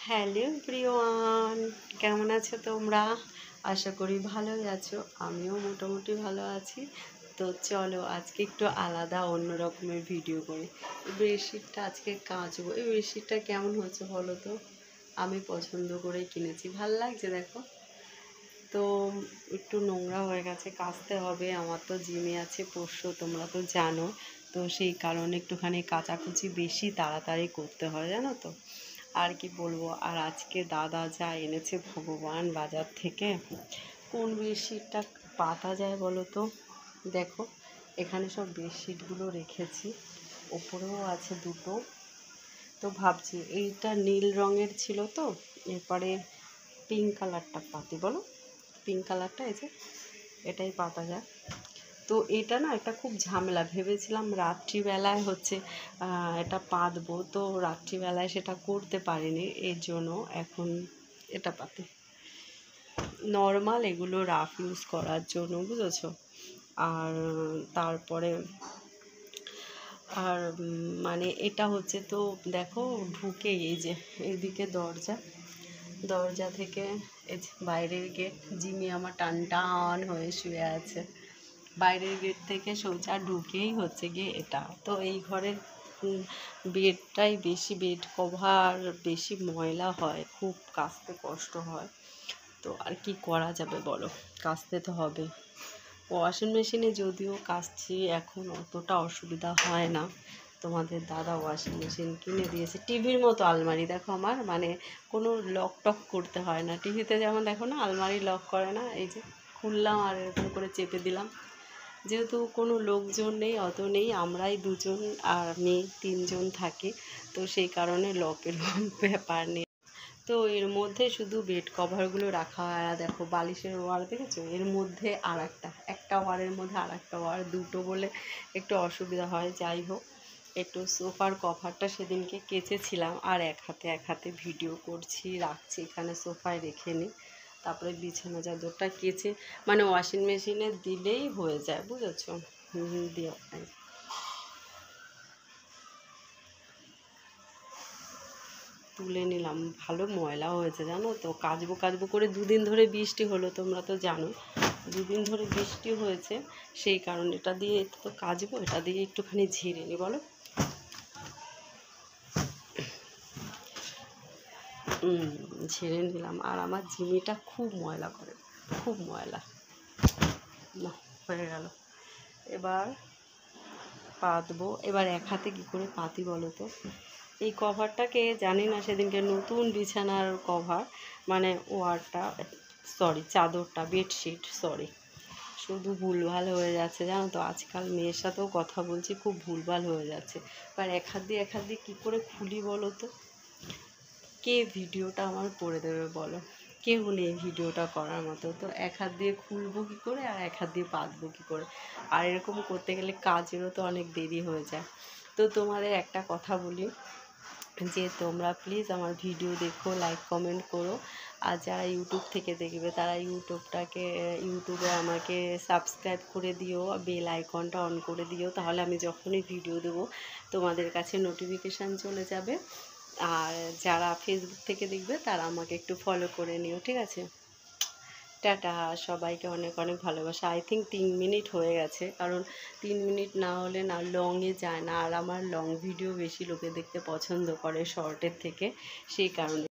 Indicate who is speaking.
Speaker 1: Hello everyone, কেমন আছো তোমরা? আশা করি ভালোই আছো। আমিও মোটামুটি ভালো আছি। তো চলো আজকে একটু আলাদা অন্য রকমের ভিডিও করি। এই বেডশিটটা আজকে কাচবো। এই বেডশিটটা কেমন হয়েছে বলো তো? আমি পছন্দ করে কিনেছি, ভাল লাগছে দেখো। তো একটু নোংরা হয়ে গেছে, কাচতে হবে। আমার তো জিমে আছে পরশু, তোমরা তো জানো। তো সেই কারণে একটুখানি কাচাকুচি বেশি তাড়াতাড়ি করতে হয়, জানো তো। আর কি বলবো। আর আজকে দাদা যা এনেছে ভগবান বাজার থেকে, কোন বেডশিটটা পাতা যায় বলো তো? দেখো, এখানে সব বেডশিটগুলো রেখেছি, ওপরেও আছে দুটো। তো ভাবছি এইটা নীল রঙের ছিল, তো এরপরে পিঙ্ক কালারটা পাতি বলো। পিঙ্ক কালারটা এই যে এটাই পাতা যায়। তো এটা না, এটা খুব ঝামেলা। ভেবেছিলাম রাত্রিবেলায় হচ্ছে এটা পাতবো, তো রাত্রিবেলায় সেটা করতে পারিনি, এর জন্য এখন এটা পাতি। নর্মাল এগুলো রাফ ইউজ করার জন্য, বুঝেছো। আর তারপরে আর মানে এটা হচ্ছে, তো দেখো ঢুকে এই যে এইদিকে দরজা, দরজা থেকে এই যে বাইরের গেট। জিমি আমার টান টান হয়ে শুয়ে আছে। বাইরের গেট থেকে সোজা ঢুকেই হচ্ছে গিয়ে এটা। তো এই ঘরের বেডটাই বেশি, বেড কভার বেশি ময়লা হয়, খুব কাচতে কষ্ট হয়। তো আর কি করা যাবে বলো, কাচতে তো হবে। ওয়াশিং মেশিনে যদিও কাচছি এখন, অতটা অসুবিধা হয় না। তোমাদের দাদা ওয়াশিং মেশিন কিনে দিয়েছে। টিভির মতো আলমারি দেখো আমার, মানে কোনো লক টক করতে হয় না। টিভিতে যেমন দেখো না আলমারি লক করে না, এই যে খুললাম আর এরকম করে চেপে দিলাম। যেহেতু কোনো লোকজন নেই, অত নেই, আমরাই দুজন আর মেয়ে তিনজন থাকি, তো সেই কারণে লকের ব্যাপার নেই। তো এর মধ্যে শুধু বেড কভারগুলো রাখা হয়। আর দেখো বালিশের ওয়ার দেখেছো, এর মধ্যে আর একটা ওয়ারের মধ্যে আর একটা ওয়ার, দুটো বলে একটু অসুবিধা হয়। যাই হোক, একটু সোফার কভারটা সেদিনকে কেচেছিলাম, আর এক হাতে ভিডিও করছি, রাখছি এখানে সোফায় রেখে নিই। তারপরে বিছানা চাদরটা কেচে মানে ওয়াশিং মেশিনে দিলেই হয়ে যায়, বুঝেছো। দিয়ে তুলে নিলাম। ভালো ময়লা হয়েছে জানো তো, কাচবো কাচবো করে দুদিন ধরে বৃষ্টি হলো, তোমরা তো জানো। দুদিন ধরে বৃষ্টি হয়েছে, সেই কারণে এটা দিয়ে তো কাচবো, এটা দিয়ে একটুখানি ঝেড়ে নি বলো। ঝেড়ে নিলাম। আর আমার জিমিটা খুব ময়লা করে, খুব ময়লা। না, হয়ে গেল। এবার পাতবো। এবার এক হাতে কী করে পাতি বলো তো। এই কভারটাকে জানি না, সেদিনকে নতুন বিছানার কভার মানে ওয়ারটা, সরি চাদরটা, বেডশিট সরি, শুধু ভুলভাল হয়ে যাচ্ছে জানো তো। আজকাল মেয়ের সাথেও কথা বলছি, খুব ভুলভাল হয়ে যাচ্ছে। এবার এক হাত দিয়ে কী করে খুলি বলো তো। কে ভিডিওটা আমার করে দেবে বলো? কেউ নেই ভিডিওটা করার মতো। তো এক হাত দিয়ে খুলবো কী করে, আর এক হাত দিয়ে পাতবো কী করে? আর এরকম করতে গেলে কাজেরও তো অনেক দেরি হয়ে যায়। তো তোমাদের একটা কথা বলি, যে তোমরা প্লিজ আমার ভিডিও দেখো, লাইক কমেন্ট করো। আর যারা ইউটিউব থেকে দেখবে তারা ইউটিউবে আমাকে সাবস্ক্রাইব করে দিও, বেল আইকনটা অন করে দিও, তাহলে আমি যখনই ভিডিও দেবো তোমাদের কাছে নোটিফিকেশান চলে যাবে। আর যারা ফেসবুক থেকে দেখবে তারা আমাকে একটু ফলো করে নিও, ঠিক আছে। টাটা, সবাইকে অনেক অনেক ভালোবাসা। আই থিঙ্ক 3 মিনিট হয়ে গেছে, কারণ 3 মিনিট না হলে না লংয়ে যায় না, আর আমার লং ভিডিও বেশি লোকে দেখতে পছন্দ করে শর্টের থেকে, সেই কারণে।